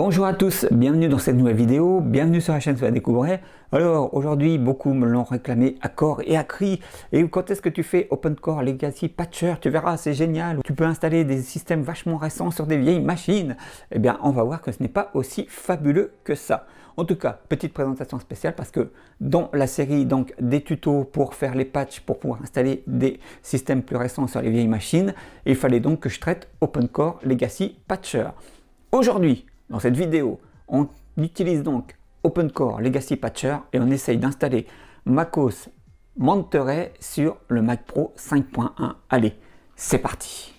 Bonjour à tous, bienvenue dans cette nouvelle vidéo, bienvenue sur la chaîne Sois Découvert. Alors aujourd'hui beaucoup me l'ont réclamé à corps et à cri. Et quand est-ce que tu fais OpenCore Legacy Patcher? Tu verras, c'est génial. Tu peux installer des systèmes vachement récents sur des vieilles machines. Eh bien on va voir que ce n'est pas aussi fabuleux que ça. En tout cas, petite présentation spéciale parce que dans la série donc des tutos pour faire les patchs pour pouvoir installer des systèmes plus récents sur les vieilles machines, il fallait donc que je traite OpenCore Legacy Patcher. Aujourd'hui, dans cette vidéo, on utilise donc OpenCore Legacy Patcher et on essaye d'installer MacOS Monterey sur le Mac Pro 5.1. Allez, c'est parti!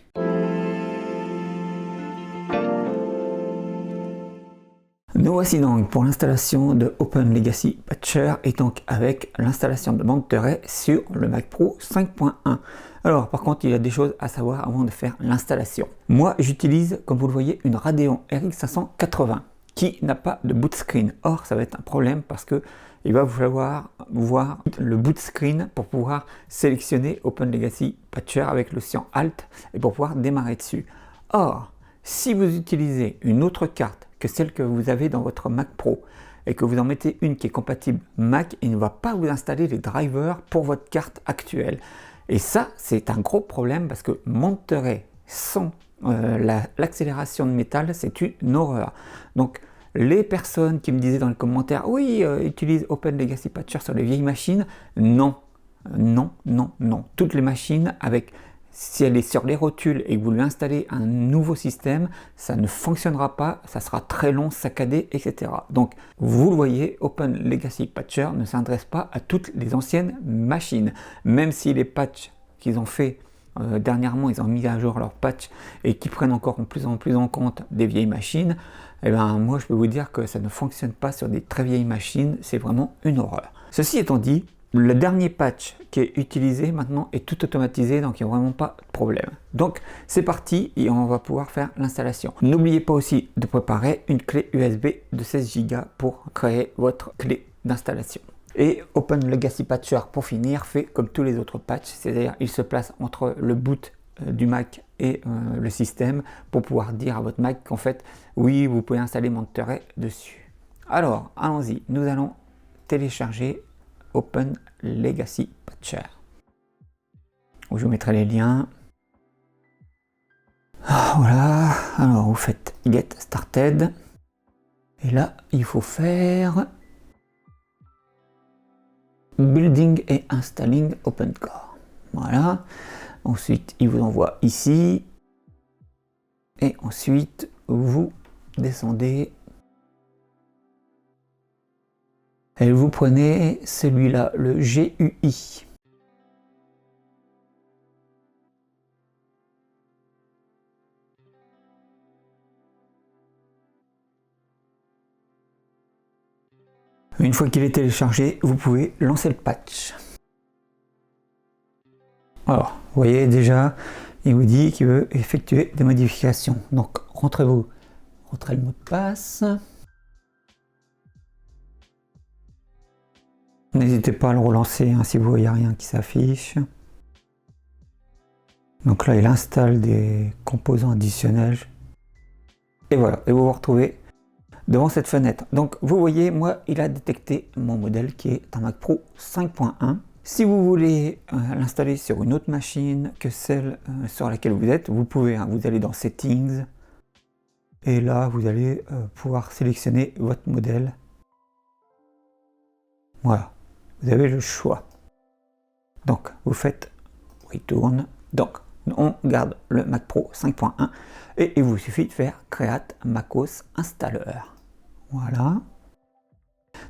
Nous voici donc pour l'installation de Open Legacy Patcher et donc avec l'installation de Monterey sur le Mac Pro 5.1. Alors par contre il y a des choses à savoir avant de faire l'installation. Moi j'utilise comme vous le voyez une Radeon RX 580 qui n'a pas de boot screen. Or ça va être un problème parce que il va vous falloir voir le boot screen pour pouvoir sélectionner Open Legacy Patcher avec l'option Alt et pour pouvoir démarrer dessus. Or si vous utilisez une autre carte que celle que vous avez dans votre Mac Pro et que vous en mettez une qui est compatible Mac, il ne va pas vous installer les drivers pour votre carte actuelle. Et ça, c'est un gros problème parce que Monterey sans l'accélération de métal, c'est une horreur. Donc, les personnes qui me disaient dans les commentaires, oui, utilise Open Legacy Patcher sur les vieilles machines, non, non, non, non. Toutes les machines avec... Si elle est sur les rotules et que vous lui installez un nouveau système, ça ne fonctionnera pas, ça sera très long, saccadé, etc. Donc, vous le voyez, Open Legacy Patcher ne s'adresse pas à toutes les anciennes machines. Même si les patchs qu'ils ont fait dernièrement, ils ont mis à jour leurs patchs et qui prennent encore de plus en plus en compte des vieilles machines, eh ben, moi je peux vous dire que ça ne fonctionne pas sur des très vieilles machines, c'est vraiment une horreur. Ceci étant dit, le dernier patch qui est utilisé maintenant est tout automatisé, donc il n'y a vraiment pas de problème. Donc c'est parti et on va pouvoir faire l'installation. N'oubliez pas aussi de préparer une clé USB de 16 Go pour créer votre clé d'installation. Et Open Legacy Patcher pour finir fait comme tous les autres patchs, c'est-à-dire il se place entre le boot du Mac et le système pour pouvoir dire à votre Mac qu'en fait oui vous pouvez installer Monterey dessus. Alors allons-y, nous allons télécharger Open Legacy Patcher. Je vous mettrai les liens. Voilà, alors vous faites Get Started. Et là, il faut faire Building et Installing OpenCore. Voilà. Ensuite, il vous envoie ici. Et ensuite, vous descendez. Et vous prenez celui-là, le GUI. Une fois qu'il est téléchargé, vous pouvez lancer le patch. Alors, vous voyez déjà, il vous dit qu'il veut effectuer des modifications. Donc, rentrez le mot de passe. N'hésitez pas à le relancer hein, si vous voyez rien qui s'affiche. Donc là, il installe des composants additionnels. Et voilà, et vous vous retrouvez devant cette fenêtre. Donc vous voyez, moi, il a détecté mon modèle qui est un Mac Pro 5.1. Si vous voulez l'installer sur une autre machine que celle sur laquelle vous êtes, vous pouvez, hein, vous allez dans Settings. Et là, vous allez pouvoir sélectionner votre modèle. Voilà. Vous avez le choix. Donc, vous faites Return. Donc, on garde le Mac Pro 5.1 et il vous suffit de faire Create MacOS Installer. Voilà.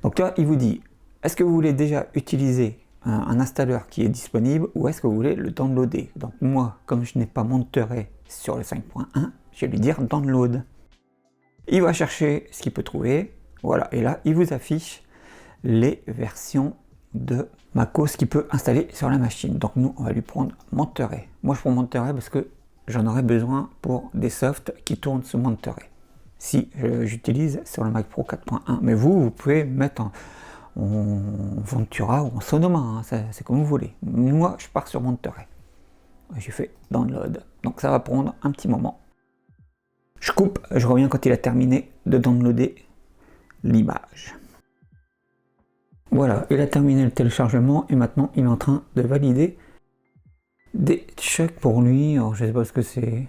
Donc là, il vous dit, est-ce que vous voulez déjà utiliser un installeur qui est disponible ou est-ce que vous voulez le downloader? Donc moi, comme je n'ai pas Monterey sur le 5.1, je vais lui dire Download. Il va chercher ce qu'il peut trouver. Voilà. Et là, il vous affiche les versions de MacOS qu'il peut installer sur la machine. Donc nous, on va lui prendre Monterey. Moi, je prends Monterey parce que j'en aurai besoin pour des softs qui tournent sous Monterey. Si j'utilise sur le Mac Pro 4.1. Mais vous pouvez mettre en Ventura ou en Sonoma, hein, c'est comme vous voulez. Moi, je pars sur Monterey. J'ai fait Download. Donc ça va prendre un petit moment. Je coupe, je reviens quand il a terminé de downloader l'image. Voilà, il a terminé le téléchargement et maintenant il est en train de valider des checks pour lui. Alors je sais pas ce que c'est,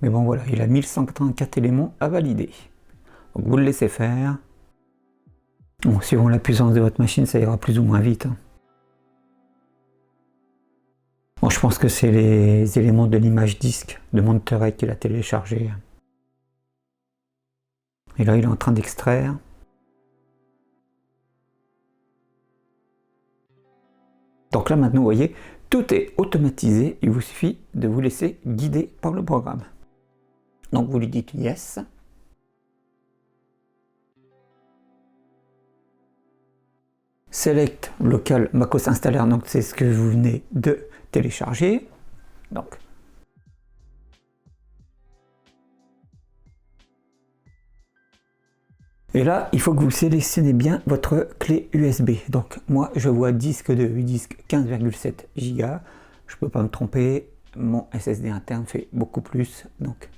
mais bon voilà, il a 1184 éléments à valider. Donc vous le laissez faire. Bon, suivant la puissance de votre machine, ça ira plus ou moins vite. Bon, je pense que c'est les éléments de l'image disque de Monterey qu'il a téléchargé. Et là, il est en train d'extraire. Donc là, maintenant, vous voyez, tout est automatisé. Il vous suffit de vous laisser guider par le programme. Donc, vous lui dites yes. Select local macOS installer, donc c'est ce que vous venez de télécharger. Donc, et là, il faut que vous sélectionnez bien votre clé USB. Donc, moi, je vois disque de 8 disques 15,7 Go. Je ne peux pas me tromper. Mon SSD interne fait beaucoup plus. Donc,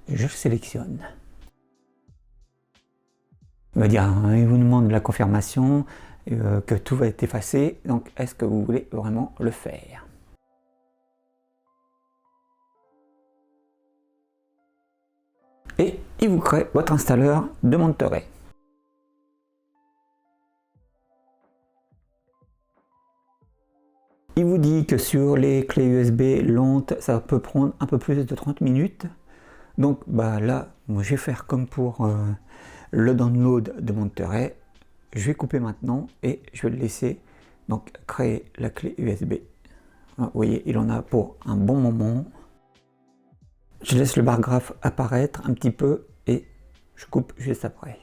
je sélectionne. Il va dire, il vous demande la confirmation, que tout va être effacé. Donc, est-ce que vous voulez vraiment le faire? Et il vous crée votre installeur de Monterey. Il vous dit que sur les clés USB lentes, ça peut prendre un peu plus de 30 minutes. Donc bah là, moi je vais faire comme pour le download de Monterey. Je vais couper maintenant et je vais le laisser donc créer la clé USB. Vous voyez, il en a pour un bon moment. Je laisse le bar graphe apparaître un petit peu et je coupe juste après.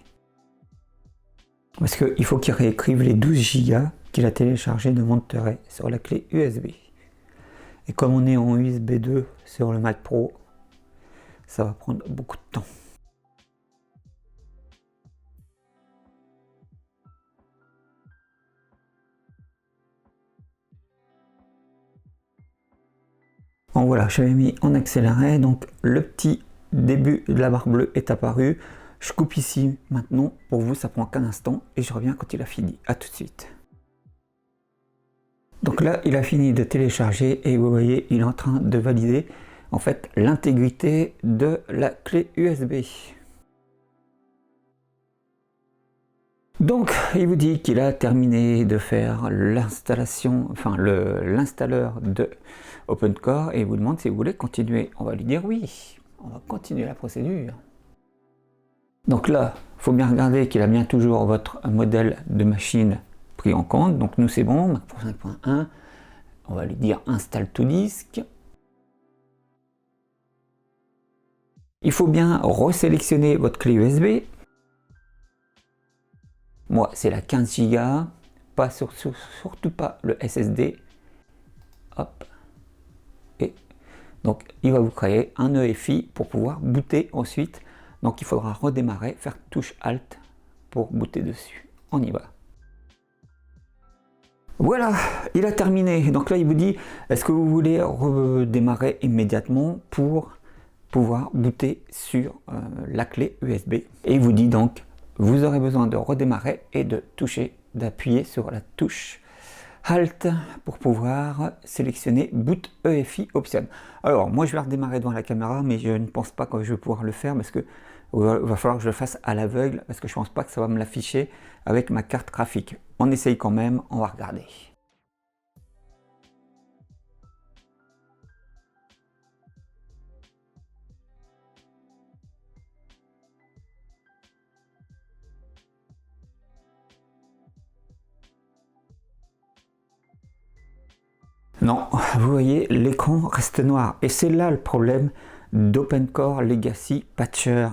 Parce qu'il faut qu'il réécrive les 12 Go qu'il a téléchargé de Monterey sur la clé USB. Et comme on est en USB 2 sur le Mac Pro, ça va prendre beaucoup de temps. Bon voilà, j'avais mis en accéléré, donc le petit début de la barre bleue est apparu. Je coupe ici maintenant, pour vous ça prend qu'un instant et je reviens quand il a fini. A tout de suite. Donc là il a fini de télécharger et vous voyez il est en train de valider en fait l'intégrité de la clé USB. Donc il vous dit qu'il a terminé de faire l'installation, enfin l'installeur de OpenCore et il vous demande si vous voulez continuer. On va lui dire oui, on va continuer la procédure. Donc là, il faut bien regarder qu'il a bien toujours votre modèle de machine pris en compte. Donc nous c'est bon, Mac Pro 5.1, on va lui dire installe tout disque. Il faut bien resélectionner votre clé USB. Moi c'est la 15 Go, pas surtout pas le SSD. Hop. Et donc il va vous créer un EFI pour pouvoir booter ensuite. Donc il faudra redémarrer, faire touche Alt pour booter dessus. On y va. Voilà, il a terminé. Donc là il vous dit, est-ce que vous voulez redémarrer immédiatement pour pouvoir booter sur la clé USB. Et il vous dit donc, vous aurez besoin de redémarrer et de toucher, d'appuyer sur la touche Alt pour pouvoir sélectionner Boot EFI Option. Alors moi je vais redémarrer devant la caméra, mais je ne pense pas que je vais pouvoir le faire parce que il va falloir que je le fasse à l'aveugle parce que je ne pense pas que ça va me l'afficher avec ma carte graphique. On essaye quand même, on va regarder. Non, vous voyez, l'écran reste noir. Et c'est là le problème d'OpenCore Legacy Patcher.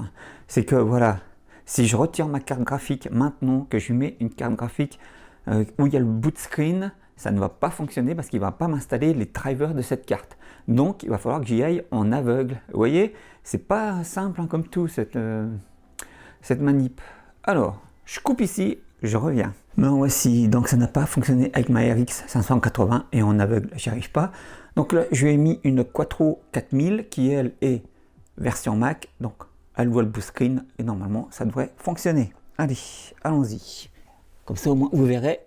C'est que voilà, si je retire ma carte graphique maintenant, que je lui mets une carte graphique où il y a le boot screen, ça ne va pas fonctionner parce qu'il ne va pas m'installer les drivers de cette carte. Donc il va falloir que j'y aille en aveugle. Vous voyez, c'est pas simple hein, comme tout cette manip. Alors, je coupe ici, je reviens. Me voici, donc ça n'a pas fonctionné avec ma RX 580 et en aveugle, j'y arrive pas. Donc là, je lui ai mis une Quattro 4000 qui elle est version Mac, donc elle voit le boost screen et normalement ça devrait fonctionner. Allez, allons-y. Comme ça au moins vous verrez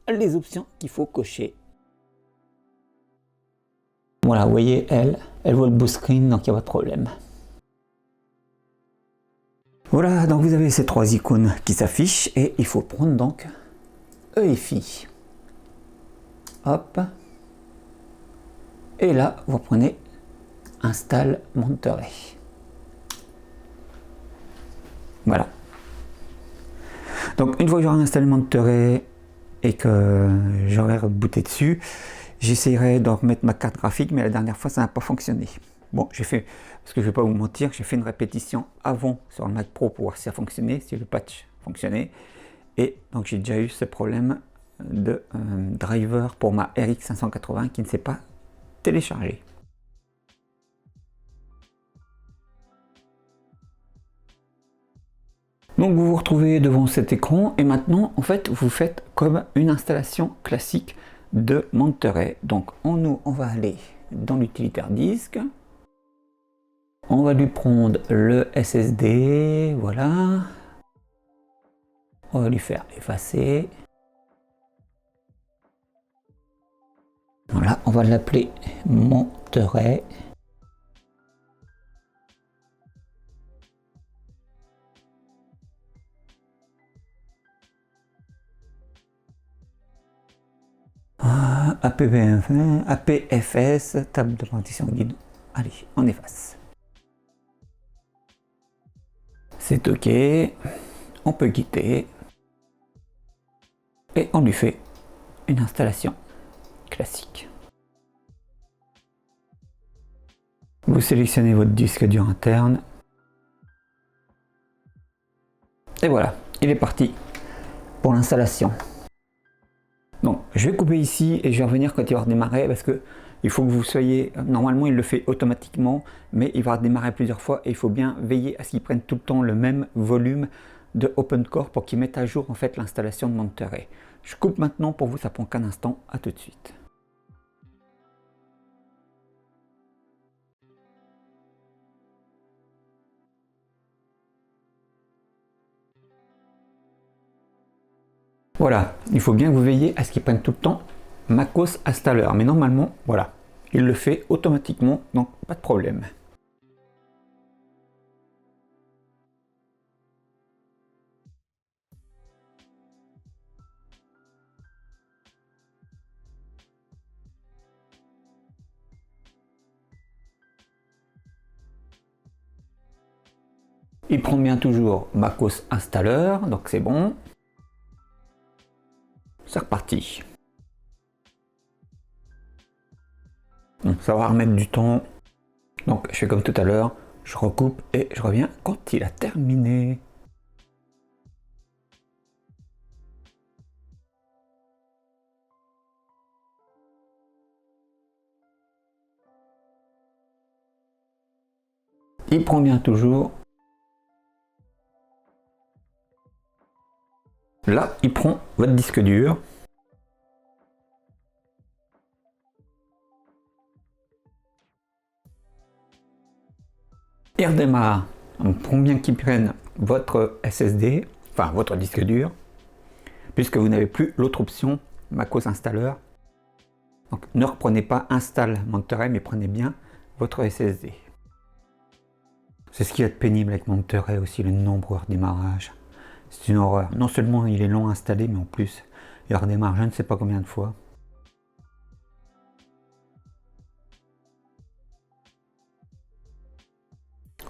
les options qu'il faut cocher. Voilà, vous voyez, elle voit le boost screen, donc il n'y a pas de problème. Voilà, donc vous avez ces trois icônes qui s'affichent et il faut prendre donc EFI. Hop. Et là, vous prenez Install Monterey. Voilà. Donc une fois que j'aurai installé Monterey et que j'aurai rebooté dessus, j'essaierai de remettre ma carte graphique, mais la dernière fois ça n'a pas fonctionné. Bon, j'ai fait, parce que je ne vais pas vous mentir, j'ai fait une répétition avant sur le Mac Pro pour voir si ça fonctionnait, si le patch fonctionnait. Et donc j'ai déjà eu ce problème de driver pour ma RX 580 qui ne s'est pas téléchargé. Donc vous vous retrouvez devant cet écran et maintenant en fait vous faites comme une installation classique de Monterey. Donc on va aller dans l'utilitaire disque, on va lui prendre le SSD, voilà, on va lui faire effacer, voilà, on va l'appeler Monterey. APFS, table de partition guide. Allez, on efface. C'est OK. On peut quitter. Et on lui fait une installation classique. Vous sélectionnez votre disque dur interne. Et voilà, il est parti pour l'installation. Donc je vais couper ici et je vais revenir quand il va redémarrer parce que il faut que vous soyez, normalement il le fait automatiquement, mais il va redémarrer plusieurs fois et il faut bien veiller à ce qu'il prenne tout le temps le même volume de OpenCore pour qu'il mette à jour en fait l'installation de Monterey. Je coupe maintenant pour vous, ça prend qu'un instant, à tout de suite. Voilà, il faut bien que vous veillez à ce qu'il prenne tout le temps MacOS Installer, mais normalement, voilà, il le fait automatiquement, donc pas de problème. Il prend bien toujours MacOS Installer, donc c'est bon. C'est reparti. Donc, ça va remettre du temps. Donc je fais comme tout à l'heure, je recoupe et je reviens quand il a terminé. Il prend bien toujours. Là, il prend votre disque dur. Il redémarre. Donc, pour bien qu'il prenne votre SSD, enfin votre disque dur, puisque vous n'avez plus l'autre option MacOS Installer. Donc ne reprenez pas Install Monterey, mais prenez bien votre SSD. C'est ce qui est pénible avec Monterey aussi, le nombre de redémarrage. C'est une horreur. Non seulement il est long à installer, mais en plus il redémarre je ne sais pas combien de fois.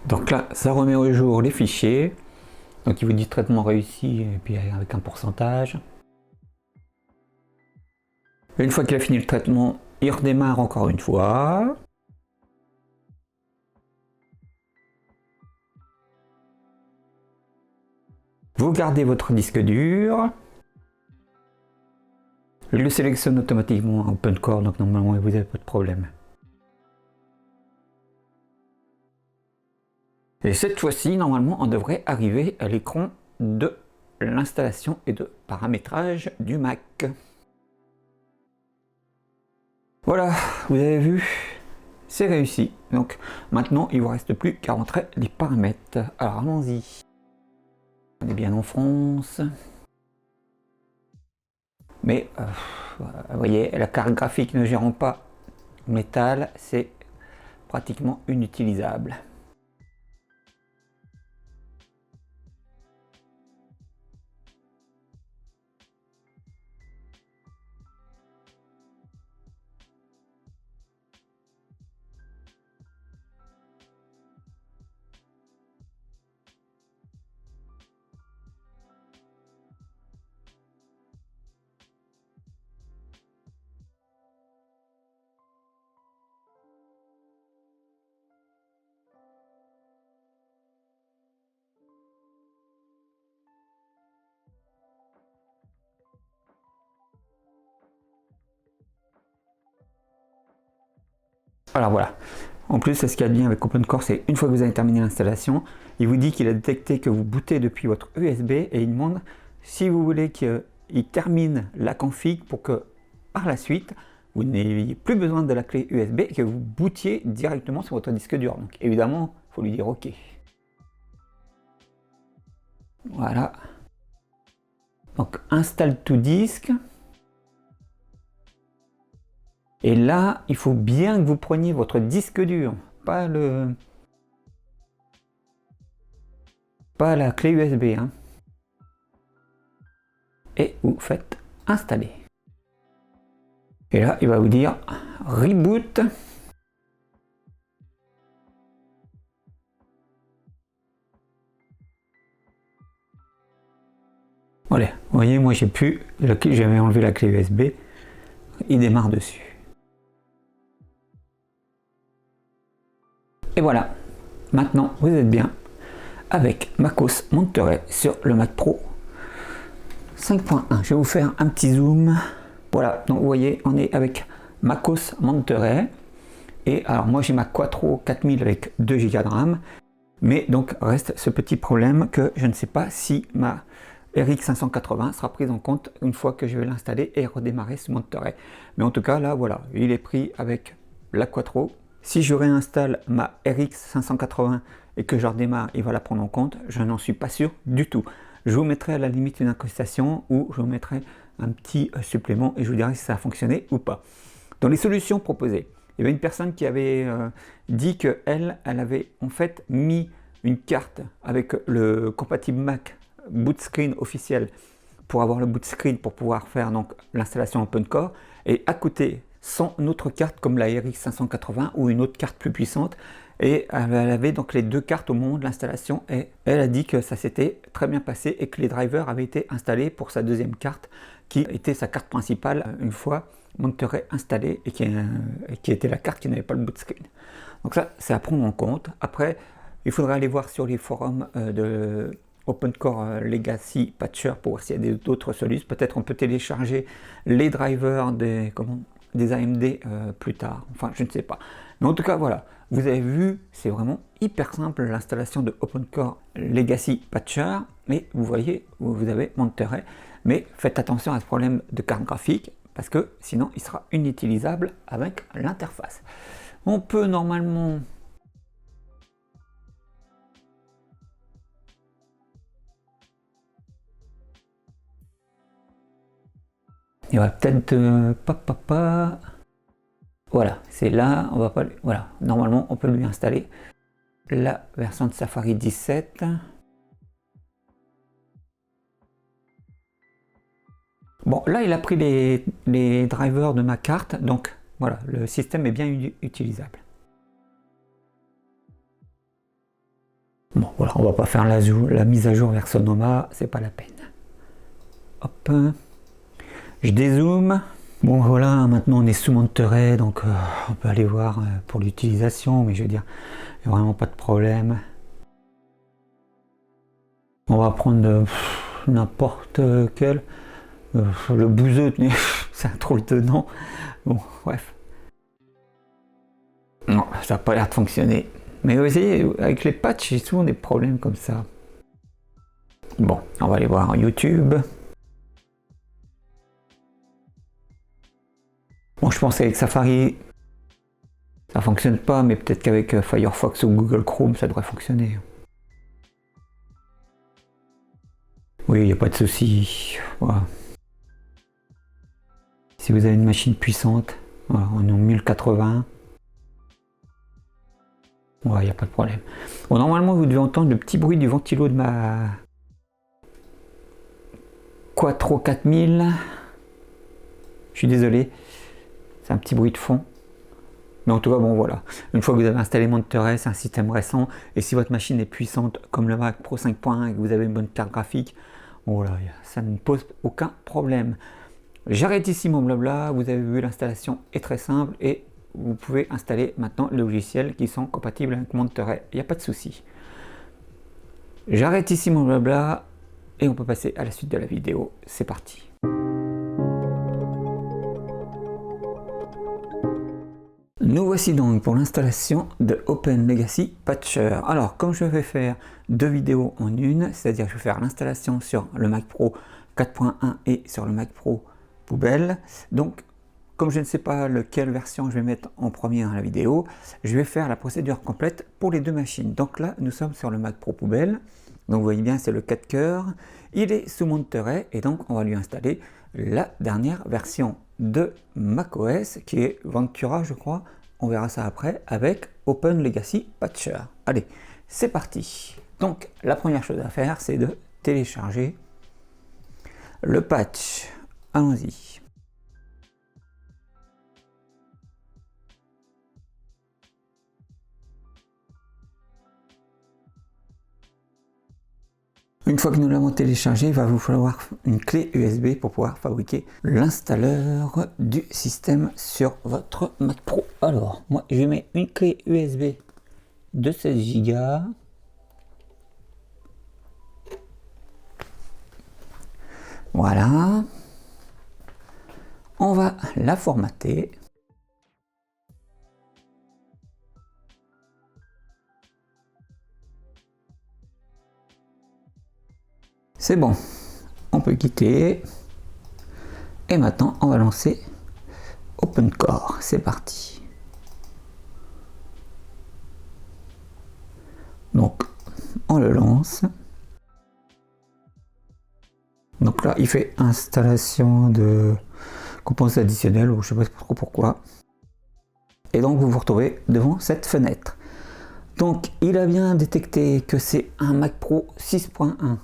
Donc là, ça remet au jour les fichiers. Donc il vous dit traitement réussi et puis avec un pourcentage. Une fois qu'il a fini le traitement, il redémarre encore une fois. Vous gardez votre disque dur. Je le sélectionne automatiquement en OpenCore, donc normalement vous n'avez pas de problème. Et cette fois-ci, normalement, on devrait arriver à l'écran de l'installation et de paramétrage du Mac. Voilà, vous avez vu, c'est réussi. Donc maintenant, il ne vous reste plus qu'à rentrer les paramètres. Alors allons-y. On est bien en France. Mais vous voyez, la carte graphique ne gérant pas métal, c'est pratiquement inutilisable. Alors voilà. En plus, ce qu'il y a de bien avec OpenCore, c'est une fois que vous avez terminé l'installation, il vous dit qu'il a détecté que vous bootez depuis votre USB et il demande si vous voulez qu'il termine la config pour que par la suite, vous n'ayez plus besoin de la clé USB et que vous bootiez directement sur votre disque dur. Donc évidemment, il faut lui dire OK. Voilà. Donc installe tout disque. Et là, il faut bien que vous preniez votre disque dur, pas la clé USB. Hein. Et vous faites installer. Et là, il va vous dire reboot. Voilà, vous voyez, moi j'avais enlevé la clé USB. Il démarre dessus. Et voilà, maintenant vous êtes bien avec MacOS Monterey sur le Mac Pro 5.1. Je vais vous faire un petit zoom. Voilà, donc vous voyez, on est avec MacOS Monterey. Et alors moi j'ai ma Quattro 4000 avec 2 Go de RAM. Mais donc reste ce petit problème que je ne sais pas si ma RX 580 sera prise en compte une fois que je vais l'installer et redémarrer ce Monterey. Mais en tout cas là voilà, il est pris avec la Quattro. Si je réinstalle ma RX 580 et que je redémarre, il va la prendre en compte. Je n'en suis pas sûr du tout. Je vous mettrai à la limite une incrustation ou je vous mettrai un petit supplément et je vous dirai si ça a fonctionné ou pas. Dans les solutions proposées, il y avait une personne qui avait dit qu'elle avait en fait mis une carte avec le compatible Mac boot screen officiel pour avoir le boot screen pour pouvoir faire donc l'installation OpenCore et à côté son autre carte comme la RX 580 ou une autre carte plus puissante et elle avait donc les deux cartes au moment de l'installation et elle a dit que ça s'était très bien passé et que les drivers avaient été installés pour sa deuxième carte qui était sa carte principale une fois Monterey installé et qui était la carte qui n'avait pas le boot screen. Donc ça c'est à prendre en compte. Après il faudrait aller voir sur les forums de OpenCore Legacy Patcher pour voir s'il y a d'autres solutions. Peut-être on peut télécharger les drivers des AMD plus tard. Enfin, je ne sais pas. Mais en tout cas, voilà. Vous avez vu, c'est vraiment hyper simple l'installation de OpenCore Legacy Patcher. Mais vous voyez, vous avez Monterey. Mais faites attention à ce problème de carte graphique parce que sinon, il sera inutilisable avec l'interface. On peut normalement... Il va peut-être voilà, c'est là, on va pas voilà, normalement on peut lui installer la version de Safari 17. Bon, là il a pris les drivers de ma carte, donc voilà, le système est bien utilisable. Bon, voilà, on va pas faire la mise à jour vers Sonoma, c'est pas la peine. Hop. Je dézoome. Bon voilà, maintenant on est sous Monterey, donc on peut aller voir pour l'utilisation, mais je veux dire, il n'y a vraiment pas de problème. On va prendre n'importe quel. Le bouseux, c'est un drôle de nom. Bon, bref. Non, ça n'a pas l'air de fonctionner. Mais vous voyez, avec les patchs, j'ai souvent des problèmes comme ça. Bon, on va aller voir YouTube. Bon, je pense qu'avec Safari, Ça fonctionne pas, mais peut-être qu'avec Firefox ou Google Chrome, ça devrait fonctionner. Oui, il n'y a pas de souci. Voilà. Si vous avez une machine puissante, voilà, on est en 1080. Ouais, il n'y a pas de problème. Bon, normalement, vous devez entendre le petit bruit du ventilo de ma Quattro 4000. Je suis désolé, c'est un petit bruit de fond. Mais en tout cas, bon, voilà. Une fois que vous avez installé Monterey, c'est un système récent. Et si votre machine est puissante, comme le Mac Pro 5.1, et que vous avez une bonne carte graphique, voilà, ça ne pose aucun problème. J'arrête ici mon blabla. Vous avez vu, l'installation est très simple et vous pouvez installer maintenant les logiciels qui sont compatibles avec Monterey. Il n'y a pas de souci. J'arrête ici mon blabla et on peut passer à la suite de la vidéo. C'est parti. Nous voici donc pour l'installation de Open Legacy Patcher. Alors, comme je vais faire deux vidéos en une, c'est-à-dire que je vais faire l'installation sur le Mac Pro 4.1 et sur le Mac Pro poubelle. Donc, comme je ne sais pas quelle version je vais mettre en premier dans la vidéo, je vais faire la procédure complète pour les deux machines. Donc là, nous sommes sur le Mac Pro poubelle. Donc, vous voyez bien, c'est le 4 cœurs. Il est sous Monterey et donc on va lui installer la dernière version de macOS qui est Ventura, je crois. On verra ça après avec Open Legacy Patcher. Allez, c'est parti. Donc, la première chose à faire, c'est de télécharger le patch. Allons-y. Une fois que nous l'avons téléchargé, il va vous falloir une clé USB pour pouvoir fabriquer l'installeur du système sur votre Mac Pro. Alors, moi, je mets une clé USB de 16 Go. Voilà. On va la formater. C'est bon, on peut quitter. Et maintenant, on va lancer OpenCore. C'est parti. Donc, on le lance. Donc là, il fait installation de composants additionnels, ou je ne sais pas trop pourquoi. Et donc, vous vous retrouvez devant cette fenêtre. Donc, il a bien détecté que c'est un Mac Pro 6.1.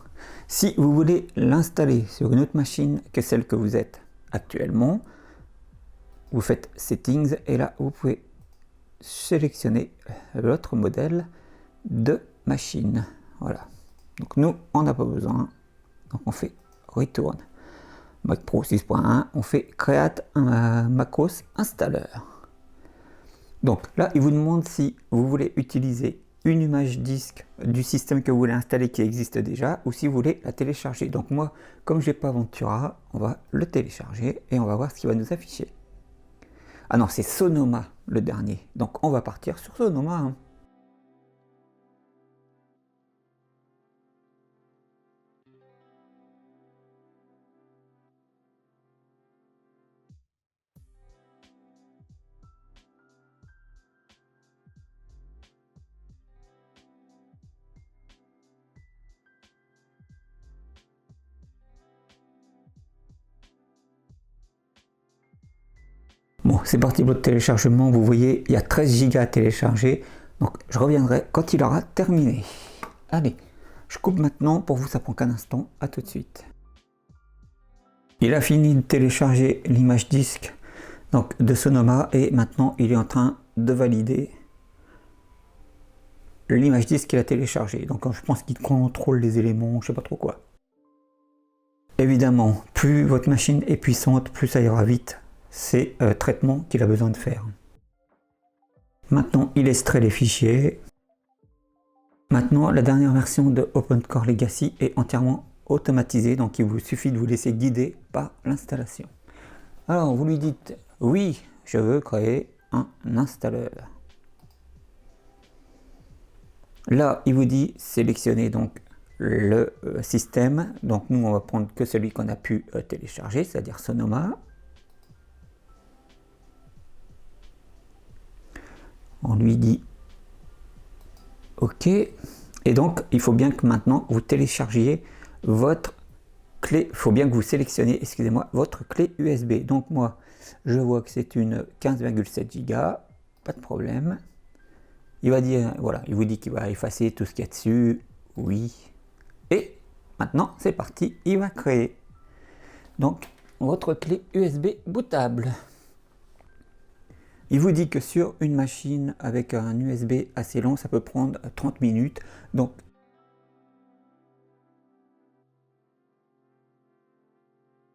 Si vous voulez l'installer sur une autre machine que celle que vous êtes actuellement, vous faites Settings et là vous pouvez sélectionner l'autre modèle de machine. Voilà. Donc nous, on n'a pas besoin. Donc on fait Return. Mac Pro 6.1, on fait Create un macOS Installer. Donc là, il vous demande si vous voulez utiliser une image disque du système que vous voulez installer qui existe déjà ou si vous voulez la télécharger. Donc moi, comme je n'ai pas Ventura, on va le télécharger et on va voir ce qu'il va nous afficher. Ah non, c'est Sonoma le dernier. Donc on va partir sur Sonoma. Hein. Bon, c'est parti pour le téléchargement. Vous voyez, il y a 13 Go à télécharger. Donc, je reviendrai quand il aura terminé. Allez, je coupe maintenant. Pour vous, ça prend qu'un instant. À tout de suite. Il a fini de télécharger l'image disque donc, de Sonoma. Et maintenant, il est en train de valider l'image disque qu'il a téléchargée. Donc, je pense qu'il contrôle les éléments, je sais pas trop quoi. Évidemment, plus votre machine est puissante, plus ça ira vite. C'est traitement qu'il a besoin de faire. Maintenant, il extrait les fichiers. Maintenant, la dernière version de OpenCore Legacy est entièrement automatisée, donc il vous suffit de vous laisser guider par l'installation. Alors, vous lui dites « Oui, je veux créer un installeur ». Là, il vous dit « Sélectionnez donc le système ». Donc, nous, on va prendre que celui qu'on a pu télécharger, c'est-à-dire Sonoma. On lui dit OK. Et donc, il faut bien que maintenant vous téléchargiez votre clé. Il faut bien que vous sélectionnez, excusez-moi, votre clé USB. Donc moi, je vois que c'est une 15,7 Go. Pas de problème. Il va dire, voilà, il vous dit qu'il va effacer tout ce qu'il y a dessus. Oui. Et maintenant, c'est parti. Il va créer donc votre clé USB bootable. Il vous dit que sur une machine avec un USB assez long, ça peut prendre 30 minutes. Donc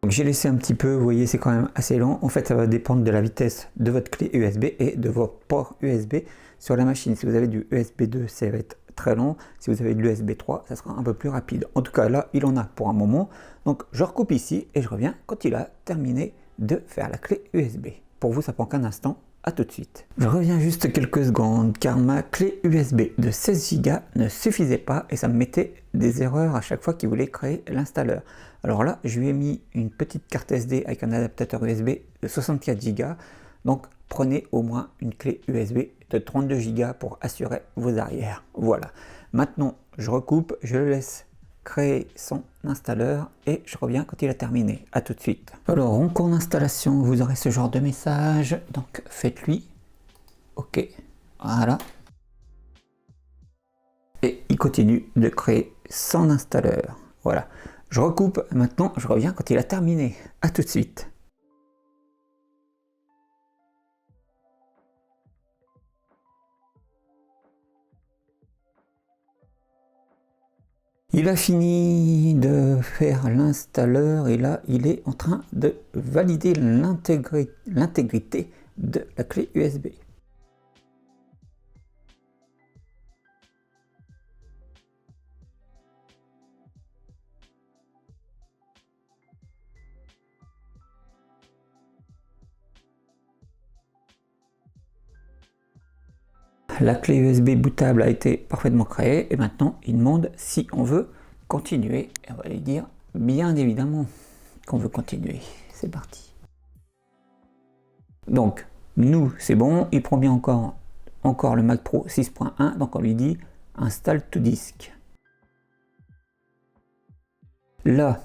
j'ai laissé un petit peu, vous voyez, c'est quand même assez long. En fait, ça va dépendre de la vitesse de votre clé USB et de vos ports USB sur la machine. Si vous avez du USB 2, ça va être très long. Si vous avez de l'USB 3, ça sera un peu plus rapide. En tout cas, là, il en a pour un moment. Donc, je recoupe ici et je reviens quand il a terminé de faire la clé USB. Pour vous, ça prend qu'un instant. A tout de suite. Je reviens juste quelques secondes car ma clé USB de 16 Go ne suffisait pas et ça me mettait des erreurs à chaque fois qu'il voulait créer l'installeur. Alors là, je lui ai mis une petite carte SD avec un adaptateur USB de 64 Go. Donc prenez au moins une clé USB de 32 Go pour assurer vos arrières. Voilà. Maintenant, je recoupe, je le laisse créer son installeur et je reviens quand il a terminé. A tout de suite. Alors en cours d'installation, vous aurez ce genre de message. Donc faites-lui OK. Voilà. Et il continue de créer son installeur. Voilà. Je recoupe. Maintenant, je reviens quand il a terminé. A tout de suite. Il a fini de faire l'installeur et là, il est en train de valider l'intégrité de la clé USB. La clé USB bootable a été parfaitement créée et maintenant il demande si on veut continuer. Et on va lui dire bien évidemment qu'on veut continuer. C'est parti. Donc nous c'est bon, il prend bien encore le Mac Pro 6.1, donc on lui dit installe to disk. Là,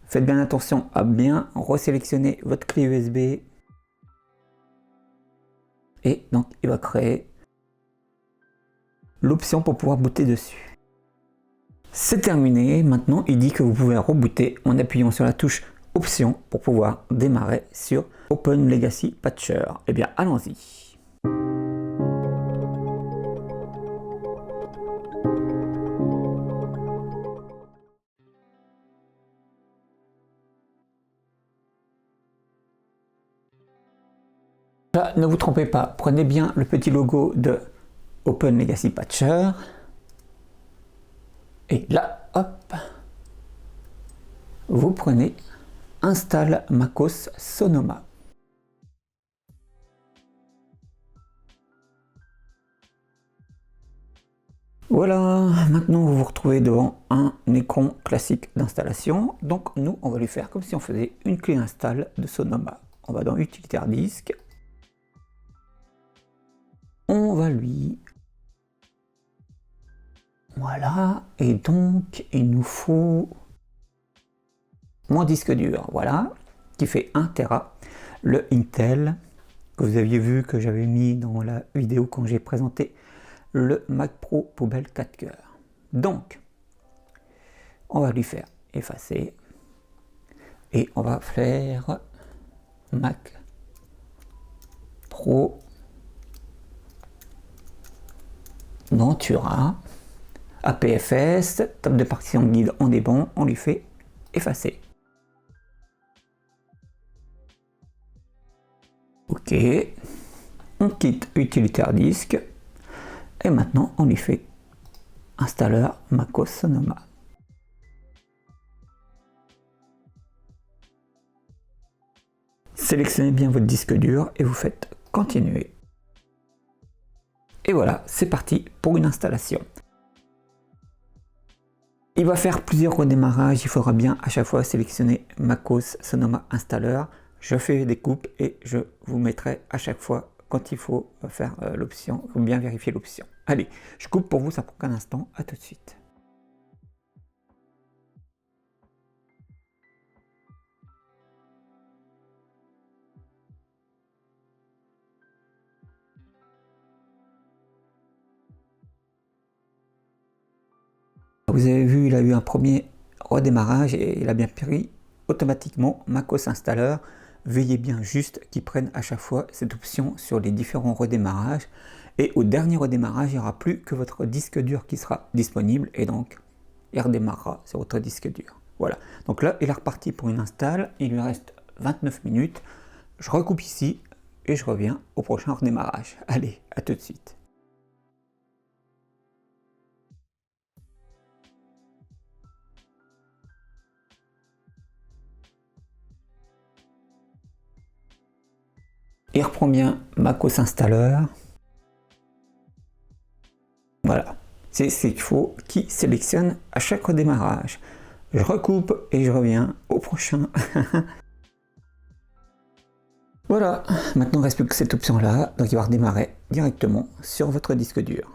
faites bien attention à bien resélectionner votre clé USB et donc il va créer l'option pour pouvoir booter dessus. C'est terminé. Maintenant, il dit que vous pouvez rebooter en appuyant sur la touche Option pour pouvoir démarrer sur Open Legacy Patcher. Eh bien, allons-y. Là, ne vous trompez pas, prenez bien le petit logo de Open Legacy Patcher. Et là, hop, vous prenez Installe MacOS Sonoma. Voilà, maintenant vous vous retrouvez devant un écran classique d'installation. Donc nous, on va lui faire comme si on faisait une clé install de Sonoma. On va dans Utilitaire Disque. On va lui... Voilà, et donc il nous faut mon disque dur, voilà, qui fait 1 Tera, le Intel, que vous aviez vu que j'avais mis dans la vidéo quand j'ai présenté le Mac Pro Poubelle 4 cœurs. Donc, on va lui faire effacer, et on va faire Mac Pro Ventura. APFS, table de partition guide, on est bon, on lui fait effacer. OK, on quitte Utilitaire Disque et maintenant on lui fait installeur MacOS Sonoma. Sélectionnez bien votre disque dur et vous faites continuer. Et voilà, c'est parti pour une installation. Il va faire plusieurs redémarrages, il faudra bien à chaque fois sélectionner MacOS Sonoma Installer. Je fais des coupes et je vous mettrai à chaque fois quand il faut faire l'option, il faut bien vérifier l'option. Allez, je coupe pour vous, ça prend qu'un instant, à tout de suite. Vous avez vu, il a eu un premier redémarrage et il a bien pris automatiquement macOS Installer. Veuillez bien juste qu'il prenne à chaque fois cette option sur les différents redémarrages. Et au dernier redémarrage, il n'y aura plus que votre disque dur qui sera disponible et donc il redémarrera sur votre disque dur. Voilà, donc là il est reparti pour une install, il lui reste 29 minutes. Je recoupe ici et je reviens au prochain redémarrage. Allez, à tout de suite. Il reprend bien macOS Installer. Voilà, c'est ce qu'il faut qu'il sélectionne à chaque redémarrage. Je recoupe et je reviens au prochain. Voilà, maintenant il ne reste plus que cette option là, donc il va redémarrer directement sur votre disque dur.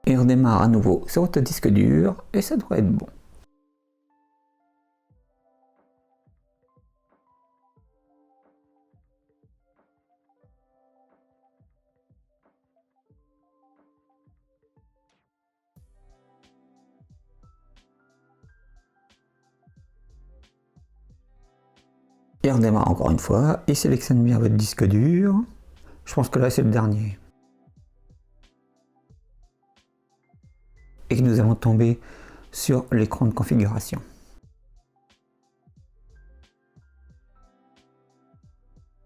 Et redémarre à nouveau sur votre disque dur et ça devrait être bon. Et redémarre encore une fois et sélectionne bien votre disque dur. Je pense que là c'est le dernier. Et que nous allons tomber sur l'écran de configuration.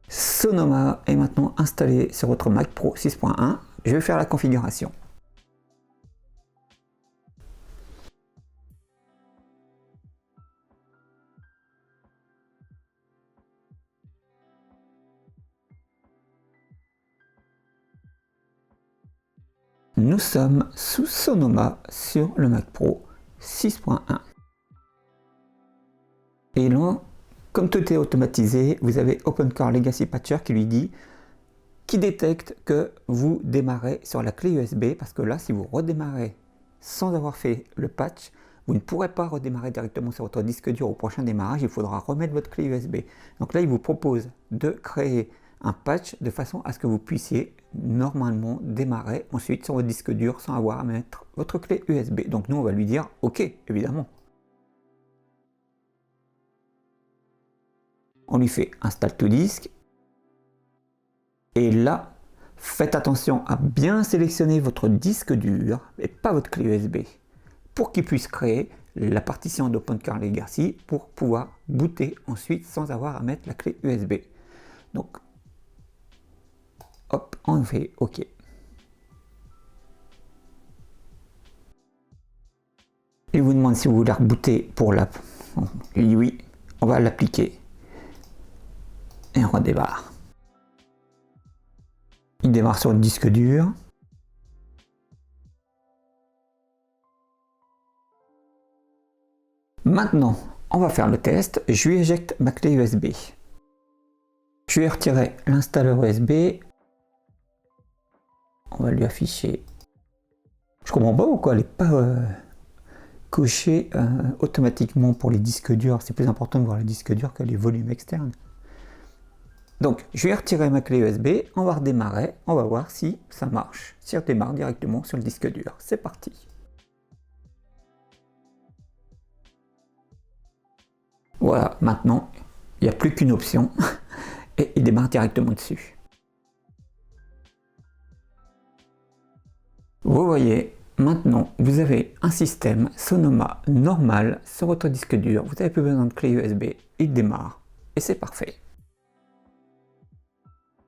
Sonoma est maintenant installé sur votre Mac Pro 6.1. Je vais faire la configuration. Nous sommes sous Sonoma sur le Mac Pro 6.1. Et là, comme tout est automatisé, vous avez OpenCore Legacy Patcher qui détecte que vous démarrez sur la clé USB, parce que là, si vous redémarrez sans avoir fait le patch, vous ne pourrez pas redémarrer directement sur votre disque dur au prochain démarrage, il faudra remettre votre clé USB. Donc là, il vous propose de créer un patch de façon à ce que vous puissiez normalement démarrer ensuite sur votre disque dur sans avoir à mettre votre clé USB. Donc nous, on va lui dire OK, évidemment. On lui fait Install to Disk. Et là, faites attention à bien sélectionner votre disque dur et pas votre clé USB pour qu'il puisse créer la partition d'OpenCore Legacy pour pouvoir booter ensuite sans avoir à mettre la clé USB. Donc, hop, on fait OK. Il vous demande si vous voulez rebooter pour l'app. Il dit oui, on va l'appliquer. Et on redémarre. Il démarre sur le disque dur. Maintenant, on va faire le test. Je lui éjecte ma clé USB. Je vais retirer l'installeur USB. On va lui afficher. Je comprends pas pourquoi elle n'est pas cochée automatiquement pour les disques durs. C'est plus important de voir les disques durs que les volumes externes. Donc, je vais retirer ma clé USB, on va redémarrer, on va voir si ça marche. Si on redémarre directement sur le disque dur. C'est parti. Voilà, maintenant, il n'y a plus qu'une option et il démarre directement dessus. Vous voyez, maintenant, vous avez un système Sonoma normal sur votre disque dur. Vous n'avez plus besoin de clé USB, il démarre et c'est parfait.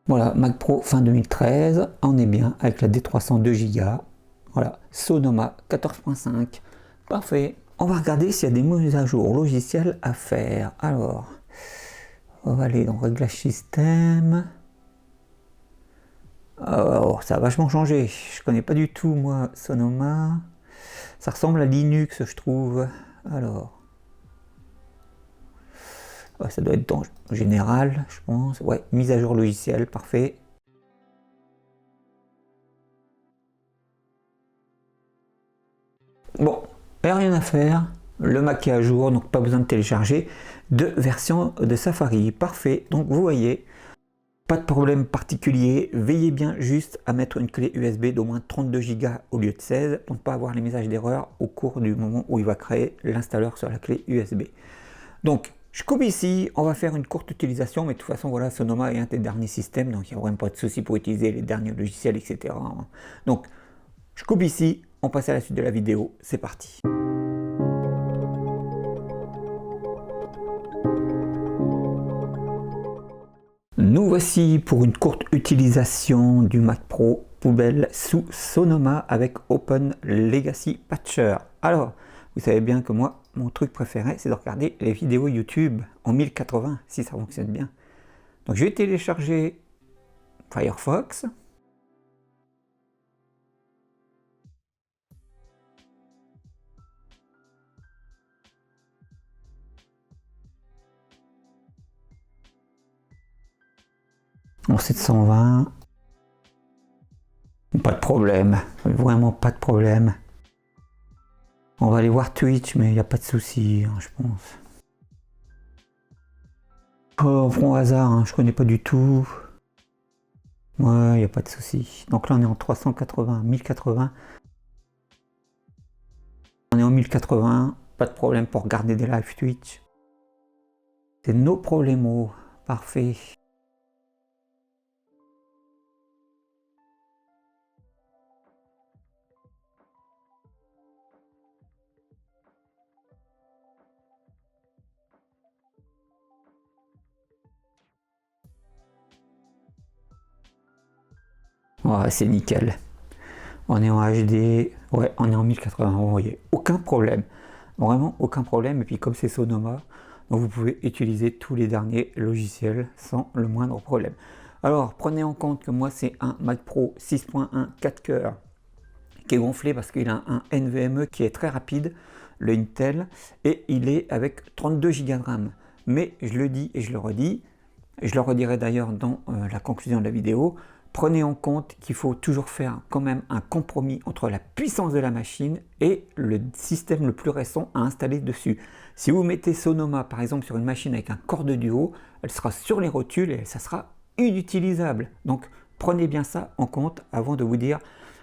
Voilà, Mac Pro fin 2013, on est bien avec la D300 2 Go. Voilà, Sonoma 14.5, parfait. On va regarder s'il y a des mises à jour logicielles à faire. Alors, on va aller dans Réglage système. Alors, ça a vachement changé. Je connais pas du tout, moi, Sonoma. Ça ressemble à Linux, je trouve. Alors, ouais, ça doit être dans général, je pense. Ouais, mise à jour logiciel, parfait. Bon, rien à faire. Le Mac est à jour, donc pas besoin de télécharger de version de Safari. Parfait. Donc vous voyez, pas de problème particulier. Veillez bien juste à mettre une clé USB d'au moins 32 Go au lieu de 16 pour ne pas avoir les messages d'erreur au cours du moment où il va créer l'installeur sur la clé USB. Donc, je coupe ici, on va faire une courte utilisation, mais de toute façon, voilà, Sonoma est un des derniers systèmes, donc il n'y a vraiment pas de souci pour utiliser les derniers logiciels, etc. Donc, je coupe ici, on passe à la suite de la vidéo, c'est parti. Nous voici pour une courte utilisation du Mac Pro poubelle sous Sonoma avec Open Legacy Patcher. Alors, vous savez bien que moi, mon truc préféré, c'est de regarder les vidéos YouTube en 1080, si ça fonctionne bien. Donc je vais télécharger Firefox. En 720, pas de problème, vraiment pas de problème. On va aller voir Twitch, mais il n'y a pas de souci, hein, je pense. Oh, au hasard, hein, je connais pas du tout. Ouais, il n'y a pas de souci. Donc là, on est en 380, 1080. On est en 1080, pas de problème pour regarder des live Twitch. C'est nos problèmes, parfait. Ouais, c'est nickel. On est en HD, ouais, on est en 1080, vous voyez, aucun problème. Vraiment aucun problème. Et puis comme c'est Sonoma, donc vous pouvez utiliser tous les derniers logiciels sans le moindre problème. Alors, prenez en compte que moi, c'est un Mac Pro 6.1 4 coeurs qui est gonflé parce qu'il a un NVMe qui est très rapide, le Intel, et il est avec 32 Go de RAM. Mais je le dis et je le redis, je le redirai d'ailleurs dans la conclusion de la vidéo, prenez en compte qu'il faut toujours faire quand même un compromis entre la puissance de la machine et le système le plus récent à installer dessus. Si vous mettez Sonoma par exemple sur une machine avec un Core de Duo, elle sera sur les rotules et ça sera inutilisable. Donc prenez bien ça en compte avant de vous dire,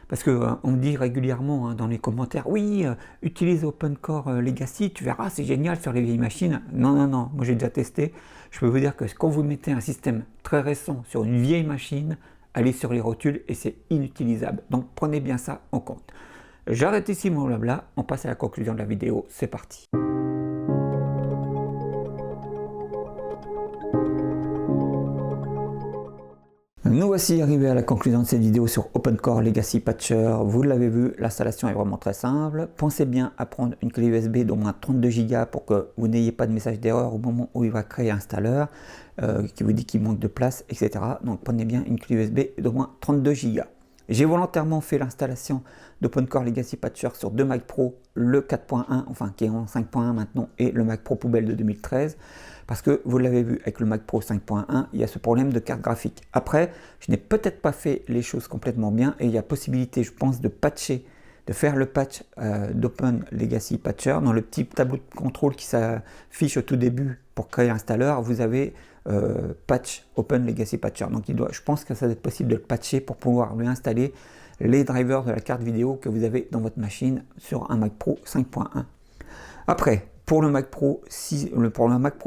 parce qu'on me dit régulièrement dans les commentaires, oui, utilise OpenCore Legacy, tu verras, c'est génial sur les vieilles machines. Non, non, non, moi j'ai déjà testé. Je peux vous dire que quand vous mettez un système très récent sur une vieille machine, allez sur les rotules et c'est inutilisable. Donc prenez bien ça en compte. J'arrête ici mon blabla, on passe à la conclusion de la vidéo, c'est parti. Nous voici arrivés à la conclusion de cette vidéo sur OpenCore Legacy Patcher. Vous l'avez vu, l'installation est vraiment très simple. Pensez bien à prendre une clé USB d'au moins 32 Go pour que vous n'ayez pas de message d'erreur au moment où il va créer l'installeur qui vous dit qu'il manque de place, etc. Donc prenez bien une clé USB d'au moins 32 Go. J'ai volontairement fait l'installation d'OpenCore Legacy Patcher sur deux Mac Pro, le 4.1, enfin qui est en 5.1 maintenant, et le Mac Pro poubelle de 2013. Parce que vous l'avez vu avec le Mac Pro 5.1, il y a ce problème de carte graphique. Après, je n'ai peut-être pas fait les choses complètement bien et il y a possibilité, je pense, de patcher, de faire le patch d'Open Legacy Patcher. Dans le petit tableau de contrôle qui s'affiche au tout début pour créer l'installeur, vous avez patch Open Legacy Patcher. Donc je pense que ça doit être possible de le patcher pour pouvoir lui installer les drivers de la carte vidéo que vous avez dans votre machine sur un Mac Pro 5.1. Après, pour le Mac Pro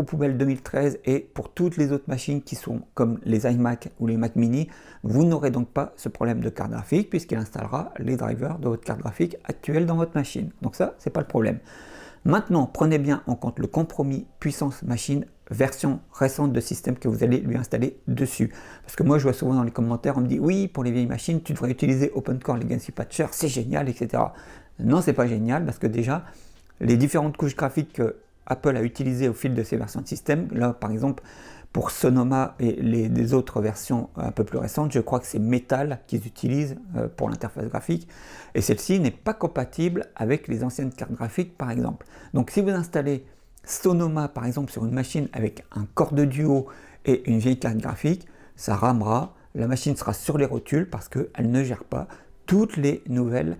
poubelle 2013 et pour toutes les autres machines qui sont comme les iMac ou les Mac mini, vous n'aurez donc pas ce problème de carte graphique puisqu'il installera les drivers de votre carte graphique actuelle dans votre machine. Donc ça, c'est pas le problème. Maintenant, prenez bien en compte le compromis puissance machine version récente de système que vous allez lui installer dessus. Parce que moi, je vois souvent dans les commentaires, on me dit oui, pour les vieilles machines, tu devrais utiliser OpenCore Legacy Patcher, c'est génial, etc. Non, c'est pas génial parce que déjà, les différentes couches graphiques que Apple a utilisées au fil de ces versions de système, là par exemple, Pour Sonoma et les autres versions un peu plus récentes, je crois que c'est Metal qu'ils utilisent pour l'interface graphique. Et celle-ci n'est pas compatible avec les anciennes cartes graphiques, par exemple. Donc si vous installez Sonoma, par exemple, sur une machine avec un Core de Duo et une vieille carte graphique, ça ramera. La machine sera sur les rotules parce qu'elle ne gère pas toutes les nouvelles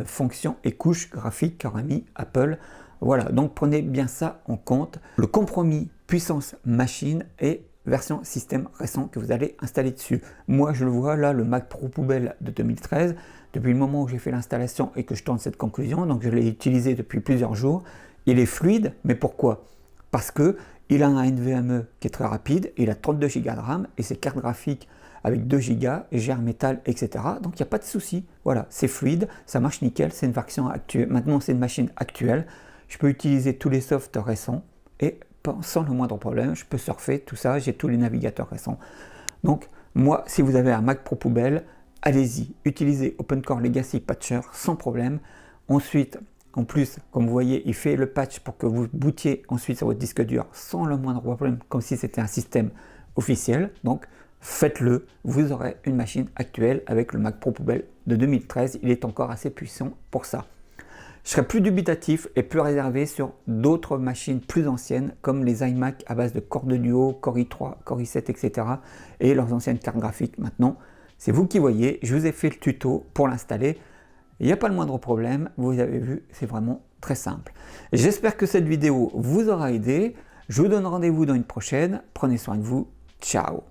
fonctions et couches graphiques qu'aura mis Apple. Voilà, donc prenez bien ça en compte. Le compromis puissance machine et version système récent que vous allez installer dessus. Moi, je le vois là, le Mac Pro poubelle de 2013, depuis le moment où j'ai fait l'installation et que je tente cette conclusion, donc je l'ai utilisé depuis plusieurs jours. Il est fluide, mais pourquoi? Parce que il a un NVMe qui est très rapide, il a 32 Go de RAM et ses cartes graphiques avec 2 Go, gère métal, etc. Donc il n'y a pas de souci. Voilà, c'est fluide, ça marche nickel, c'est une version actuelle. Maintenant, c'est une machine actuelle. Je peux utiliser tous les softs récents et sans le moindre problème, je peux surfer, tout ça, j'ai tous les navigateurs récents. Donc, moi, si vous avez un Mac Pro poubelle, allez-y, utilisez OpenCore Legacy Patcher sans problème. Ensuite, en plus, comme vous voyez, il fait le patch pour que vous bootiez ensuite sur votre disque dur sans le moindre problème, comme si c'était un système officiel. Donc, faites-le, vous aurez une machine actuelle avec le Mac Pro poubelle de 2013. Il est encore assez puissant pour ça. Je serai plus dubitatif et plus réservé sur d'autres machines plus anciennes comme les iMac à base de Core de Duo, Core i3, Core i7, etc. et leurs anciennes cartes graphiques. Maintenant, c'est vous qui voyez, je vous ai fait le tuto pour l'installer. Il n'y a pas le moindre problème, vous avez vu, c'est vraiment très simple. J'espère que cette vidéo vous aura aidé. Je vous donne rendez-vous dans une prochaine. Prenez soin de vous. Ciao.